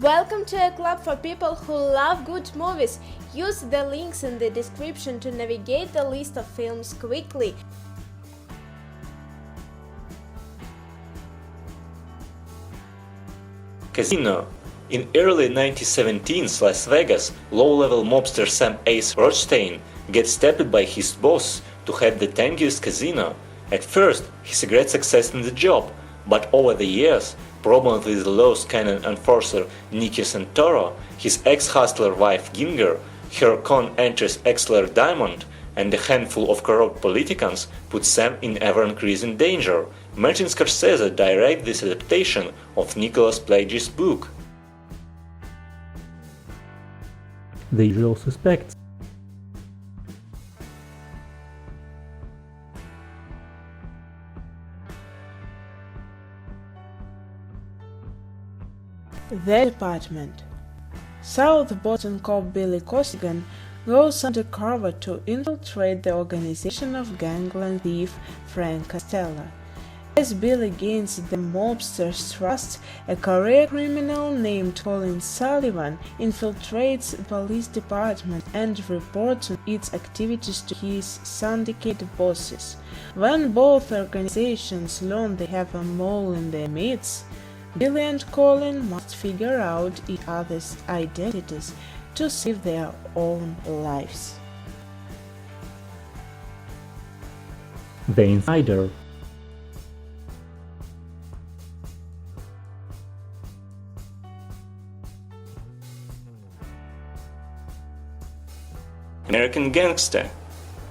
Welcome to a club for people who love good movies. Use the links in the description to navigate the list of films quickly. Casino. In early 1917's Las Vegas, low-level mobster Sam Ace Rothstein gets tapped by his boss to head the tangiest casino. At first, he's a great success in the job, but over the years, problems with the law's canon enforcer Nicky Santoro, his ex-hustler wife Ginger, her con-actress ex-Claire Diamond, and a handful of corrupt politicians put Sam in ever-increasing danger. Martin Scorsese directed this adaptation of Nicholas Plage's book. The Usual Suspects. The Department. South Boston cop Billy Costigan goes undercover to infiltrate the organization of gangland thief Frank Costello. As Billy gains the mobster's trust, a career criminal named Colin Sullivan infiltrates the police department and reports on its activities to his syndicate bosses. When both organizations learn they have a mole in their midst, Billy and Colin must figure out each other's identities to save their own lives. The Insider. American Gangster.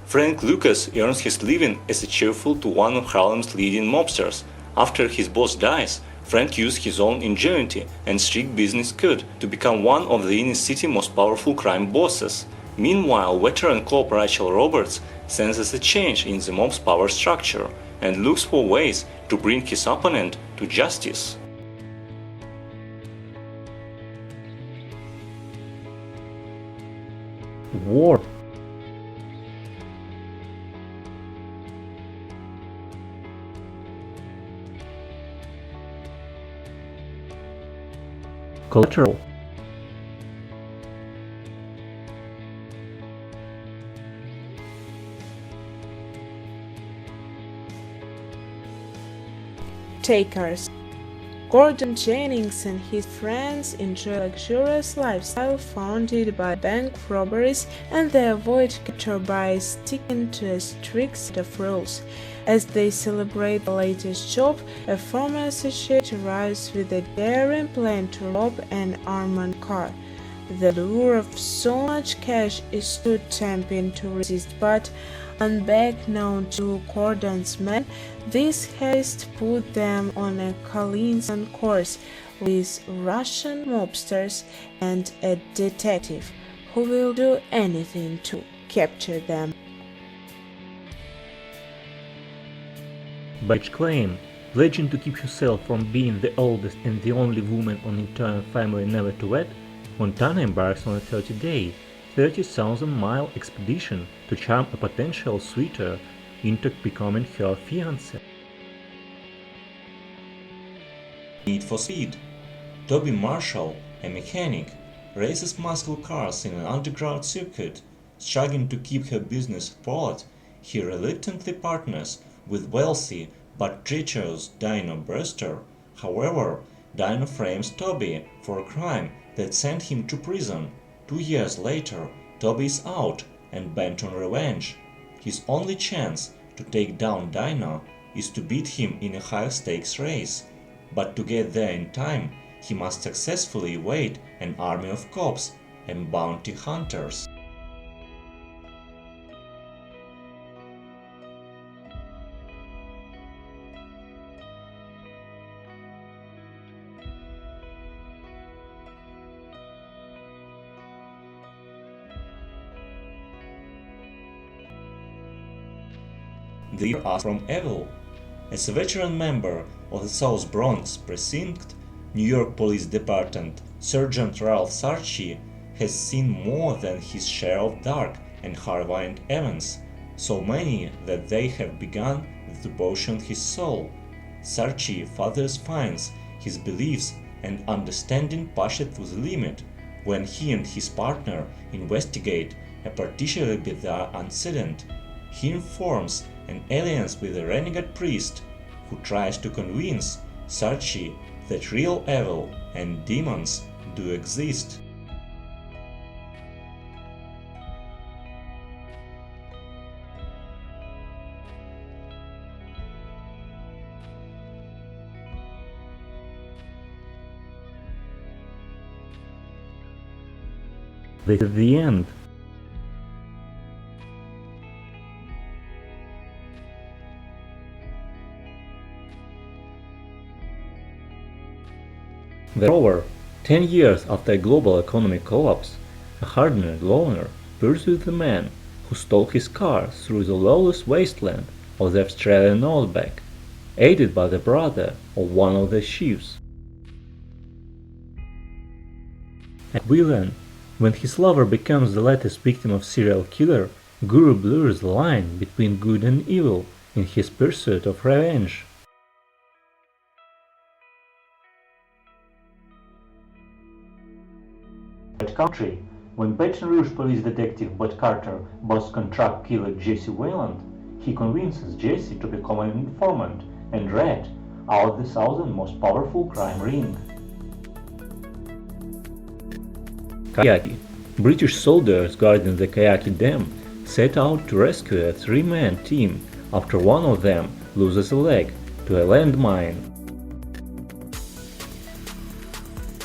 Frank Lucas earns his living as a chauffeur to one of Harlem's leading mobsters. After his boss dies, Frank used his own ingenuity and strict business code to become one of the inner city's most powerful crime bosses. Meanwhile, veteran cop Rachel Roberts senses a change in the mob's power structure and looks for ways to bring his opponent to justice. War. Collateral. Takers. Gordon Jennings and his friends enjoy a luxurious lifestyle founded by bank robberies, and they avoid capture by sticking to a strict set of rules. As they celebrate the latest job, a former associate arrives with a daring plan to rob an armored car. The lure of so much cash is too tempting to resist, but unbeknown to Gordon's men, this haste put them on a collision course with Russian mobsters and a detective who will do anything to capture them. By each claim, pledging to keep herself from being the oldest and the only woman on the entire family never to wed, Montana embarks on a 30-day, 30,000-mile expedition to charm a potential suitor into becoming her fiancé. Need for Speed. Toby Marshall, a mechanic, races muscle cars in an underground circuit. Struggling to keep her business afloat, he reluctantly partners with wealthy but treacherous Dino Brewster. However, Dino frames Toby for a crime that sent him to prison. 2 years later, Toby is out and bent on revenge. His only chance to take down Dino is to beat him in a high-stakes race. But to get there in time, he must successfully evade an army of cops and bounty hunters. They are from Evil. As a veteran member of the South Bronx Precinct, New York Police Department, Sergeant Ralph Sarchi has seen more than his share of dark and horrifying events, so many that they have begun to poison his soul. Sarchi further finds his beliefs and understanding pushed to the limit when he and his partner investigate a particularly bizarre incident. He informs an alliance with a renegade priest who tries to convince Sarchi that real evil and demons do exist. This is the end. The Rover, 10 years after a global economic collapse, a hardened loner pursues the man who stole his car through the lawless wasteland of the Australian outback, aided by the brother of one of the chiefs. At Whelan, when his lover becomes the latest victim of serial killer, Guru blurs the line between good and evil in his pursuit of revenge. At Country, when Baton Rouge police detective Bud Carter boss contract killer Jesse Wayland, he convinces Jesse to become an informant and rat out the South's most powerful crime ring. Kajaki. British soldiers guarding the Kajaki Dam set out to rescue a three-man team after one of them loses a leg to a landmine.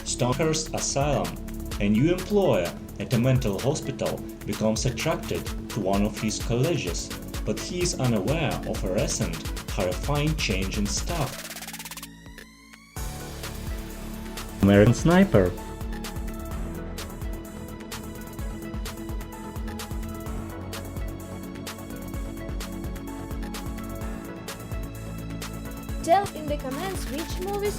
Stonehearst Asylum. A new employer at a mental hospital becomes attracted to one of his colleagues, but he is unaware of a recent, horrifying change in staff. American Sniper. Tell in the comments which movies